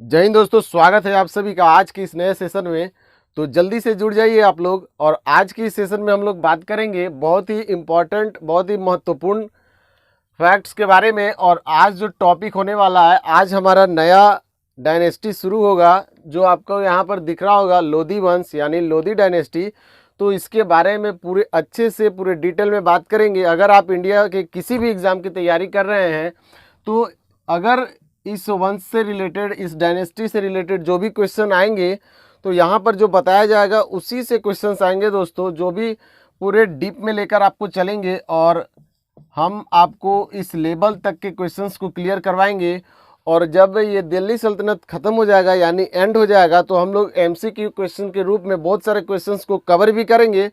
जय हिंद दोस्तों, स्वागत है आप सभी का आज की इस नए सेशन में। तो जल्दी से जुड़ जाइए आप लोग। और आज की इस सेशन में हम लोग बात करेंगे बहुत ही इम्पोर्टेंट, बहुत ही महत्वपूर्ण फैक्ट्स के बारे में। और आज जो टॉपिक होने वाला है, आज हमारा नया डायनेस्टी शुरू होगा जो आपको यहाँ पर दिख रहा होगा, लोधी वंश यानी लोधी डायनेस्टी। तो इसके बारे में पूरे अच्छे से पूरे डिटेल में बात करेंगे। अगर आप इंडिया के किसी भी एग्ज़ाम की तैयारी कर रहे हैं तो अगर इस वंश से रिलेटेड, इस डायनेस्टी से रिलेटेड जो भी क्वेश्चन आएंगे तो यहाँ पर जो बताया जाएगा उसी से क्वेश्चंस आएंगे दोस्तों, जो भी पूरे डीप में लेकर आपको चलेंगे और हम आपको इस लेवल तक के क्वेश्चंस को क्लियर करवाएंगे। और जब ये दिल्ली सल्तनत ख़त्म हो जाएगा यानी एंड हो जाएगा तो हम लोग एमसीक्यू क्वेश्चन के रूप में बहुत सारे क्वेश्चंस को कवर भी करेंगे।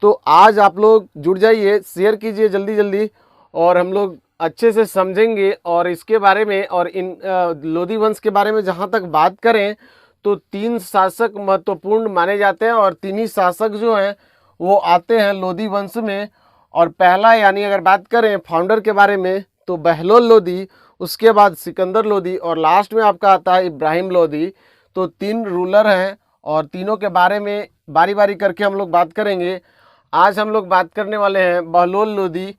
तो आज आप लोग जुड़ जाइए, शेयर कीजिए जल्दी जल्दी, और हम लोग अच्छे से समझेंगे। और इसके बारे में और इन लोधी वंश के बारे में जहाँ तक बात करें तो 3 शासक महत्वपूर्ण माने जाते हैं और 3 ही शासक जो हैं वो आते हैं लोधी वंश में। और पहला यानी अगर बात करें फाउंडर के बारे में तो बहलोल लोधी, उसके बाद सिकंदर लोधी और लास्ट में आपका आता है इब्राहिम लोधी। तो 3 रूलर हैं और तीनों के बारे में बारी बारी करके हम लोग बात करेंगे। आज हम लोग बात करने वाले हैं बहलोल लोधी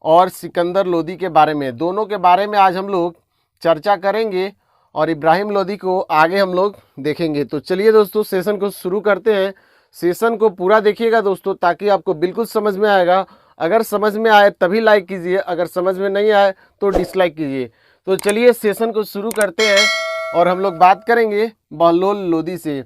और सिकंदर लोधी के बारे में। दोनों के बारे में आज हम लोग चर्चा करेंगे और इब्राहिम लोधी को आगे हम लोग देखेंगे। तो चलिए दोस्तों, सेशन को शुरू करते हैं। सेशन को पूरा देखिएगा दोस्तों ताकि आपको बिल्कुल समझ में आएगा। अगर समझ में आए तभी लाइक कीजिए, अगर समझ में नहीं आए तो डिसलाइक कीजिए। तो चलिए सेशन को शुरू करते हैं और हम लोग बात करेंगे बहलोल लोधी से।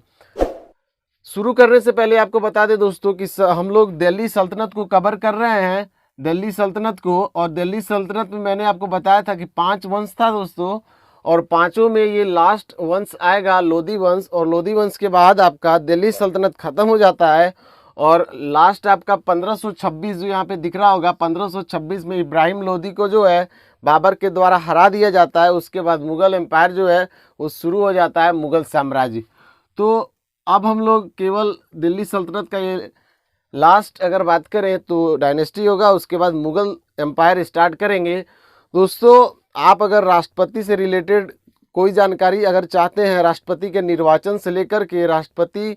शुरू करने से पहले आपको बता दें दोस्तों कि हम लोग दिल्ली सल्तनत को कवर कर रहे हैं, दिल्ली सल्तनत को। और दिल्ली सल्तनत में मैंने आपको बताया था कि 5 वंश था दोस्तों, और पांचों में ये लास्ट वंश आएगा लोधी वंश। और लोधी वंश के बाद आपका दिल्ली सल्तनत ख़त्म हो जाता है और लास्ट आपका 1526 जो यहाँ पे दिख रहा होगा, 1526 में इब्राहिम लोधी को जो है बाबर के द्वारा हरा दिया जाता है। उसके बाद मुग़ल एम्पायर जो है वो शुरू हो जाता है, मुग़ल साम्राज्य। तो अब हम लोग केवल दिल्ली सल्तनत का ये लास्ट अगर बात करें तो डायनेस्टी होगा, उसके बाद मुग़ल एम्पायर स्टार्ट करेंगे। दोस्तों, आप अगर राष्ट्रपति से रिलेटेड कोई जानकारी अगर चाहते हैं, राष्ट्रपति के निर्वाचन से लेकर के राष्ट्रपति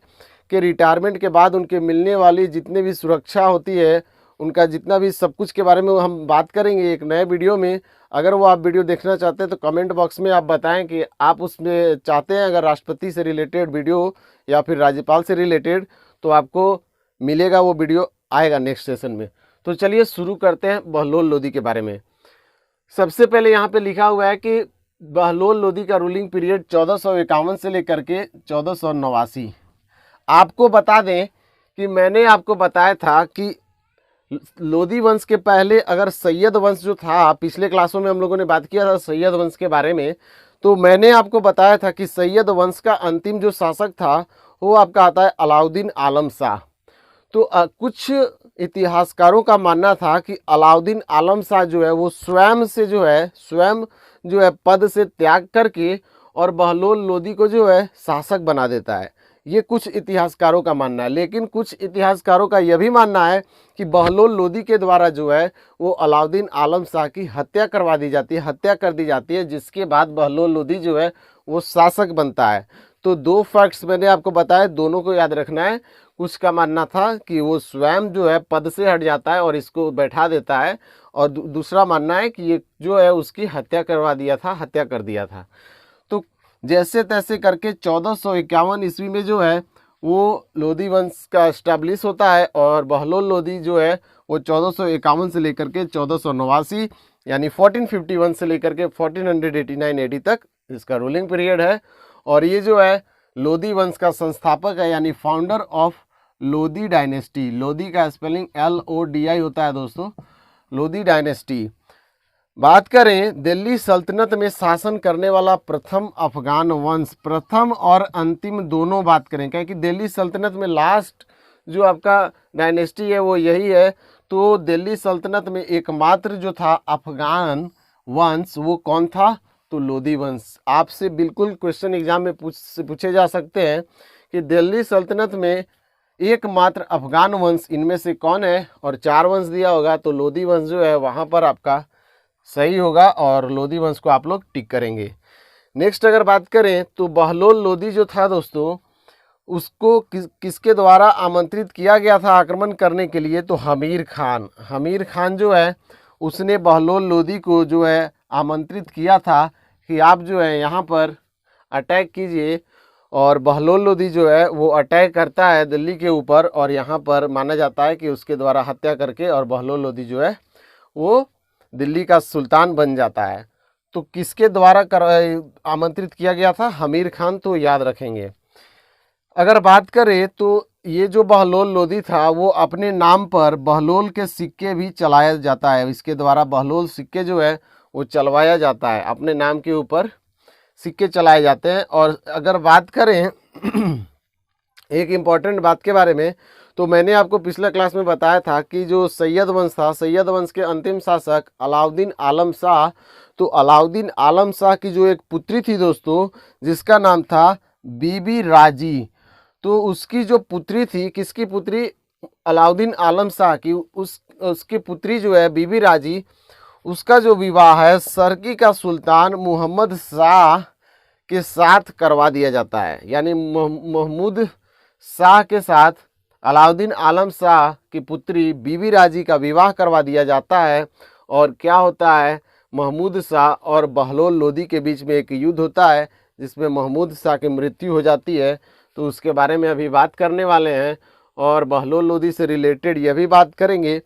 के रिटायरमेंट के बाद उनके मिलने वाली जितने भी सुरक्षा होती है, उनका जितना भी सब कुछ के बारे में हम बात करेंगे एक नए वीडियो में। अगर वो आप वीडियो देखना चाहते हैं तो कमेंट बॉक्स में आप बताएं कि आप उसमें चाहते हैं अगर राष्ट्रपति से रिलेटेड वीडियो या फिर राज्यपाल से रिलेटेड, तो आपको मिलेगा, वो वीडियो आएगा नेक्स्ट सेशन में। तो चलिए शुरू करते हैं बहलोल लोधी के बारे में। सबसे पहले यहाँ पे लिखा हुआ है कि बहलोल लोधी का रूलिंग पीरियड 1451 से लेकर के 1489। आपको बता दें कि मैंने आपको बताया था कि लोधी वंश के पहले अगर सैयद वंश जो था, पिछले क्लासों में हम लोगों ने बात किया था सैयद वंश के बारे में, तो मैंने आपको बताया था कि सैयद वंश का अंतिम जो शासक था वो आपका आता है अलाउद्दीन आलम शाह। तो कुछ इतिहासकारों का मानना था कि अलाउद्दीन आलम शाह जो है वो स्वयं जो है पद से त्याग करके और बहलोल लोधी को जो है शासक बना देता है। ये कुछ इतिहासकारों का मानना है। लेकिन कुछ इतिहासकारों का यह भी मानना है कि बहलोल लोधी के द्वारा जो है वो अलाउद्दीन आलम शाह की हत्या करवा दी जाती है, हत्या कर दी जाती है, जिसके बाद बहलोल लोधी जो है वो शासक बनता है। तो 2 फैक्ट्स मैंने आपको बताए, दोनों को याद रखना है। कुछ का मानना था कि वो स्वयं जो है पद से हट जाता है और इसको बैठा देता है, और दूसरा मानना है कि ये जो है उसकी हत्या करवा दिया था, हत्या कर दिया था। तो जैसे तैसे करके 1451 ईस्वी में जो है वो लोधी वंश का एस्टैब्लिश होता है और बहलोल लोधी जो है वो 1451 से लेकर के 1489 यानी 1451 से लेकर के 1489 तक इसका रूलिंग पीरियड है। और ये जो है लोधी वंश का संस्थापक है यानी founder of Lodhi dynasty. Lodhi का स्पेलिंग LODI होता है दोस्तों, लोधी डायनेस्टी। बात करें दिल्ली सल्तनत में शासन करने वाला प्रथम अफगान वंश, प्रथम और अंतिम दोनों बात करें, क्योंकि दिल्ली सल्तनत में लास्ट जो आपका डायनेस्टी है वो यही है। तो दिल्ली सल्तनत में एकमात्र जो था अफगान वंश वो कौन था, तो लोधी वंश। आपसे बिल्कुल क्वेश्चन एग्जाम में पूछे जा सकते हैं कि दिल्ली सल्तनत में एकमात्र अफगान वंश इनमें से कौन है, और 4 वंश दिया होगा तो लोधी वंश जो है वहाँ पर आपका सही होगा और लोधी वंश को आप लोग टिक करेंगे। नेक्स्ट अगर बात करें तो बहलोल लोदी जो था दोस्तों, उसको किसके द्वारा आमंत्रित किया गया था आक्रमण करने के लिए? तो हमीर खान जो है उसने बहलोल लोदी को जो है आमंत्रित किया था कि आप जो है यहाँ पर अटैक कीजिए। और बहलोल लोदी जो है वो अटैक करता है दिल्ली के ऊपर, और यहाँ पर माना जाता है कि उसके द्वारा हत्या करके और बहलोल लोदी जो है वो दिल्ली का सुल्तान बन जाता है। तो किसके द्वारा आमंत्रित किया गया था? हमीर खान, तो याद रखेंगे। अगर बात करें तो ये जो बहलोल लोदी था वो अपने नाम पर बहलोल के सिक्के भी चलाया जाता है। इसके द्वारा बहलोल सिक्के जो है वो चलवाया जाता है, अपने नाम के ऊपर सिक्के चलाए जाते हैं। और अगर बात करें एक इम्पॉर्टेंट बात के बारे में, तो मैंने आपको पिछले क्लास में बताया था कि जो सैयद वंश था, सैयद वंश के अंतिम शासक अलाउद्दीन आलम शाह, तो अलाउद्दीन आलम शाह की जो एक पुत्री थी दोस्तों जिसका नाम था बीबी राजी, तो उसकी जो पुत्री थी, किसकी पुत्री? अलाउद्दीन आलम शाह की, उसकी पुत्री जो है बीबी राजी, उसका जो विवाह है सर्की का सुल्तान मोहम्मद शाह के साथ करवा दिया जाता है। यानी महमूद शाह के साथ अलाउद्दीन आलम शाह की पुत्री बीबी राजी का विवाह करवा दिया जाता है। और क्या होता है? महमूद शाह और बहलोल लोदी के बीच में एक युद्ध होता है जिसमें महमूद शाह की मृत्यु हो जाती है। तो उसके बारे में अभी बात करने वाले हैं। और बहलोल लोदी से रिलेटेड यह भी बात करेंगे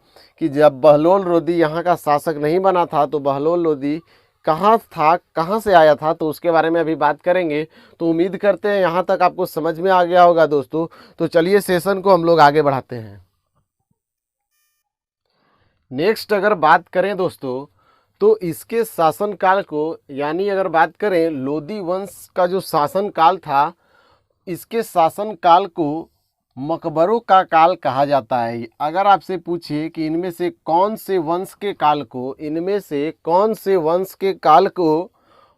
कि जब बहलोल लोदी यहाँ का शासक नहीं बना था तो बहलोल लोदी कहाँ था, कहाँ से आया था, तो उसके बारे में अभी बात करेंगे। तो उम्मीद करते हैं यहाँ तक आपको समझ में आ गया होगा दोस्तों। तो चलिए सेशन को हम लोग आगे बढ़ाते हैं। नेक्स्ट अगर बात करें दोस्तों तो इसके शासनकाल को, यानी अगर बात करें लोदी वंश का जो शासनकाल था, इसके शासनकाल को मकबरों का काल कहा जाता है। अगर आपसे पूछे कि इनमें से कौन से वंश के काल को, इनमें से कौन से वंश के काल को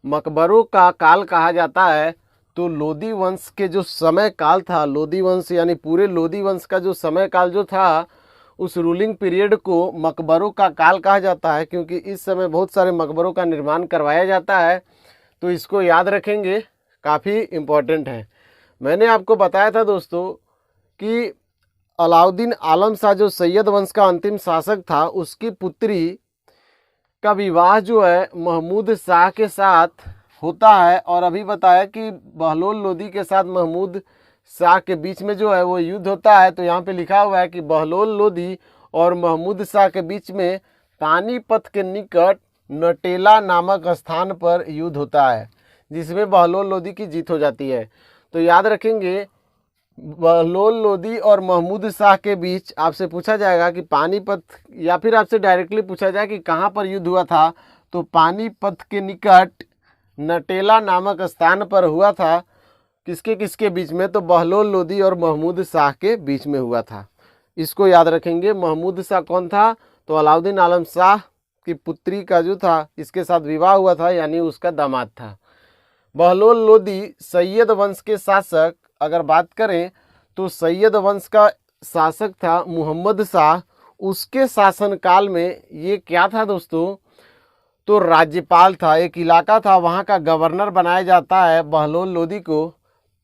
मकबरों का काल कहा जाता है, तो लोदी वंश के जो समय काल था, लोदी वंश यानी पूरे लोदी वंश का जो समय काल जो था, उस रूलिंग पीरियड को मकबरों का काल कहा जाता है। क्योंकि इस समय बहुत सारे मकबरों का निर्माण करवाया जाता है, तो इसको याद रखेंगे, काफ़ी इम्पोर्टेंट है। मैंने आपको बताया था दोस्तों कि अलाउद्दीन आलम शाह जो सैयद वंश का अंतिम शासक था, उसकी पुत्री का विवाह जो है महमूद शाह के साथ होता है। और अभी बताया कि बहलोल लोदी के साथ महमूद शाह के बीच में जो है वो युद्ध होता है। तो यहाँ पे लिखा हुआ है कि बहलोल लोदी और महमूद शाह के बीच में पानीपत के निकट नटेला नामक स्थान पर युद्ध होता है, जिसमें बहलोल लोदी की जीत हो जाती है। तो याद रखेंगे, बहलोल लोदी और महमूद शाह के बीच आपसे पूछा जाएगा कि पानीपत, या फिर आपसे डायरेक्टली पूछा जाए कि कहाँ पर युद्ध हुआ था, तो पानीपत के निकट नटेला नामक स्थान पर हुआ था। किसके किसके बीच में? तो बहलोल लोदी और महमूद शाह के बीच में हुआ था। इसको याद रखेंगे। महमूद शाह कौन था? तो अलाउद्दीन आलम शाह की पुत्री का जो था, इसके साथ विवाह हुआ था, यानी उसका दामाद था। बहलोल लोदी सैयद वंश के शासक, अगर बात करें तो सैयद वंश का शासक था मोहम्मद शाह। उसके शासनकाल में ये क्या था दोस्तों? तो राज्यपाल था, एक इलाका था, वहाँ का गवर्नर बनाया जाता है बहलोल लोदी को।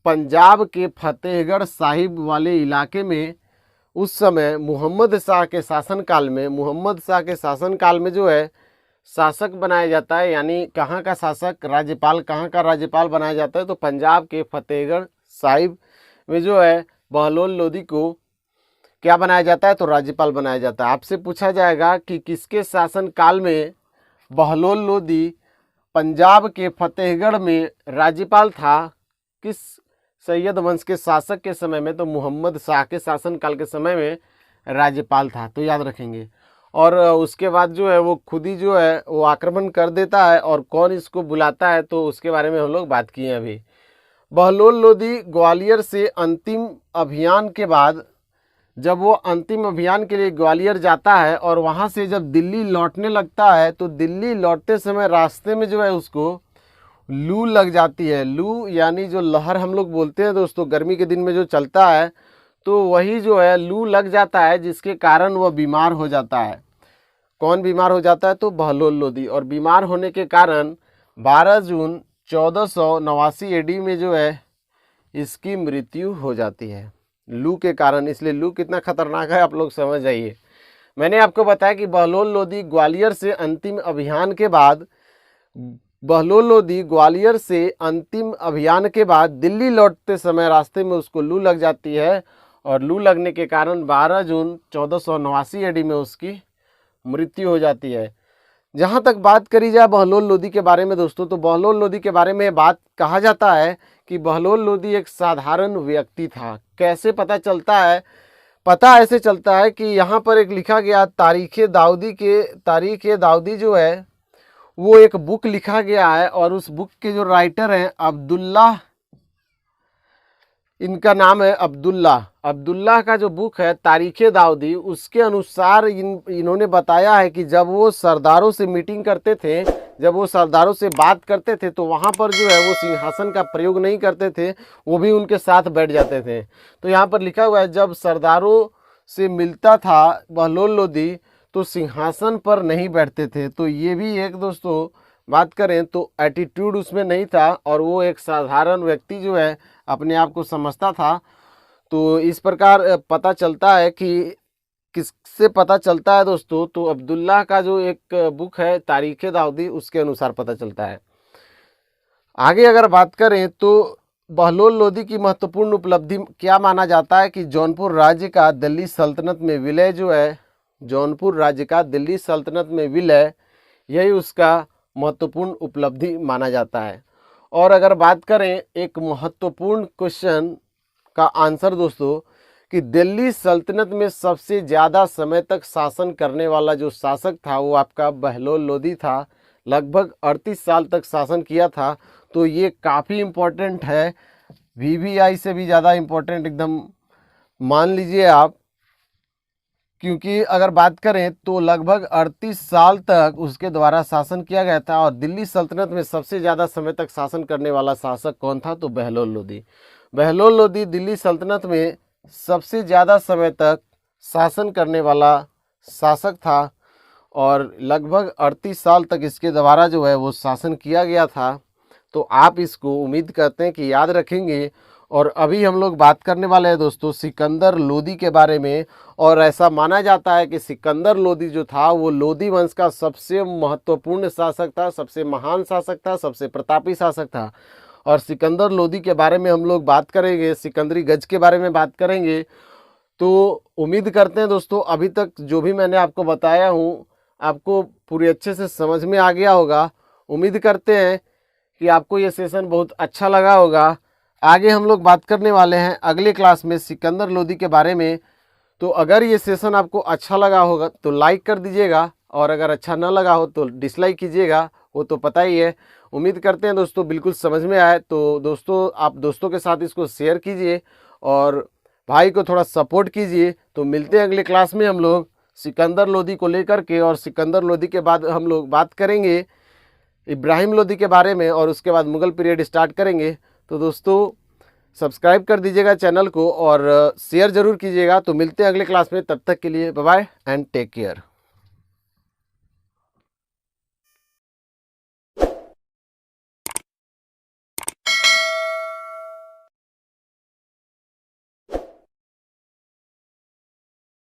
पंजाब के फतेहगढ़ साहिब वाले इलाके में उस समय मोहम्मद शाह के शासनकाल में, मोहम्मद शाह के शासनकाल में जो है शासक बनाया जाता है। यानी कहाँ का शासक, राज्यपाल, कहाँ का राज्यपाल बनाया जाता है? तो पंजाब के फतेहगढ़ साहिब में जो है बहलोल लोदी को क्या बनाया जाता है? तो राज्यपाल बनाया जाता है। आपसे पूछा जाएगा कि किसके शासन काल में बहलोल लोदी पंजाब के फतेहगढ़ में राज्यपाल था? किस सैयद वंश के शासक के समय में? तो मोहम्मद शाह के शासन काल के समय में राज्यपाल था। तो याद रखेंगे। और उसके बाद जो है वो खुद ही जो है वो आक्रमण कर देता है। और कौन इसको बुलाता है, तो उसके बारे में हम लोग बात किए अभी। बहलोल लोदी ग्वालियर से अंतिम अभियान के बाद, जब वो अंतिम अभियान के लिए ग्वालियर जाता है और वहाँ से जब दिल्ली लौटने लगता है, तो दिल्ली लौटते समय रास्ते में जो है उसको लू लग जाती है। लू यानी जो लहर हम लोग बोलते हैं दोस्तों, गर्मी के दिन में जो चलता है, तो वही जो है लू लग जाता है, जिसके कारण वह बीमार हो जाता है। कौन बीमार हो जाता है? तो बहलोल लोदी। और बीमार होने के कारण 12 जून 1489 एडी में जो है इसकी मृत्यु हो जाती है लू के कारण। इसलिए लू कितना खतरनाक है आप लोग समझ जाइए। मैंने आपको बताया कि बहलोल लोदी ग्वालियर से अंतिम अभियान के बाद दिल्ली लौटते समय रास्ते में उसको लू लग जाती है और लू लगने के कारण 12 जून 1489 एडी में उसकी मृत्यु हो जाती है। जहाँ तक बात करी जाए बहलोल लोदी के बारे में दोस्तों, तो बहलोल लोदी के बारे में बात कहा जाता है कि बहलोल लोदी एक साधारण व्यक्ति था। कैसे पता चलता है? पता ऐसे चलता है कि यहाँ पर एक लिखा गया तारीख़ दाऊदी जो है वो एक बुक लिखा गया है और उस बुक के जो राइटर हैं अब्दुल्लाह, इनका नाम है अब्दुल्लाह का जो बुक है तारीख़ दाऊदी, उसके अनुसार इन्होंने बताया है कि जब वो सरदारों से मीटिंग करते थे, जब वो सरदारों से बात करते थे तो वहाँ पर जो है वो सिंहासन का प्रयोग नहीं करते थे, वो भी उनके साथ बैठ जाते थे। तो यहाँ पर लिखा हुआ है जब सरदारों से मिलता था बहलोल लोदी तो सिंहासन पर नहीं बैठते थे। तो ये भी एक दोस्तों बात करें तो एटीट्यूड उसमें नहीं था और वो एक साधारण व्यक्ति जो है अपने आप को समझता था। तो इस प्रकार पता चलता है कि किससे पता चलता है दोस्तों, तो अब्दुल्लाह का जो एक बुक है तारीख़ दाऊदी उसके अनुसार पता चलता है। आगे अगर बात करें तो बहलोल लोदी की महत्वपूर्ण उपलब्धि क्या माना जाता है कि जौनपुर राज्य का दिल्ली सल्तनत में विलय जो है, जौनपुर राज्य का दिल्ली सल्तनत में विलय, यही उसका महत्वपूर्ण उपलब्धि माना जाता है। और अगर बात करें एक महत्वपूर्ण क्वेश्चन का आंसर दोस्तों कि दिल्ली सल्तनत में सबसे ज़्यादा समय तक शासन करने वाला जो शासक था वो आपका बहलोल लोदी था। लगभग 38 साल तक शासन किया था। तो ये काफ़ी इम्पोर्टेंट है, वीवीआई से भी ज़्यादा इम्पोर्टेंट एकदम मान लीजिए आप, क्योंकि अगर बात करें तो लगभग 38 साल तक उसके द्वारा शासन किया गया था। और दिल्ली सल्तनत में सबसे ज़्यादा समय तक शासन करने वाला शासक कौन था? तो बहलोल लोदी। बहलोल लोदी दिल्ली सल्तनत में सबसे ज़्यादा समय तक शासन करने वाला शासक था और लगभग 38 साल तक इसके द्वारा जो है वो शासन किया गया था। तो आप इसको उम्मीद करते हैं कि याद रखेंगे। और अभी हम लोग बात करने वाले हैं दोस्तों सिकंदर लोदी के बारे में। और ऐसा माना जाता है कि सिकंदर लोदी जो था वो लोदी वंश का सबसे महत्वपूर्ण शासक था, सबसे महान शासक था, सबसे प्रतापी शासक था। और सिकंदर लोदी के बारे में हम लोग बात करेंगे, सिकंदरी गज के बारे में बात करेंगे। तो उम्मीद करते हैं दोस्तों अभी तक जो भी मैंने आपको बताया हूँ आपको पूरी अच्छे से समझ में आ गया होगा। उम्मीद करते हैं कि आपको ये सेशन बहुत अच्छा लगा होगा। आगे हम लोग बात करने वाले हैं अगले क्लास में सिकंदर लोदी के बारे में। तो अगर ये सेशन आपको अच्छा लगा होगा तो लाइक कर दीजिएगा और अगर अच्छा ना लगा हो तो डिसलाइक कीजिएगा, वो तो पता ही है। उम्मीद करते हैं दोस्तों बिल्कुल समझ में आए। तो दोस्तों आप दोस्तों के साथ इसको शेयर कीजिए और भाई को थोड़ा सपोर्ट कीजिए। तो मिलते हैं अगले क्लास में हम लोग सिकंदर लोदी को लेकर के। और सिकंदर लोदी के बाद हम लोग बात करेंगे इब्राहिम लोदी के बारे में और उसके बाद मुगल पीरियड स्टार्ट करेंगे। तो दोस्तों सब्सक्राइब कर दीजिएगा चैनल को और शेयर ज़रूर कीजिएगा। तो मिलते हैं अगले क्लास में, तब तक के लिए bye bye and take care.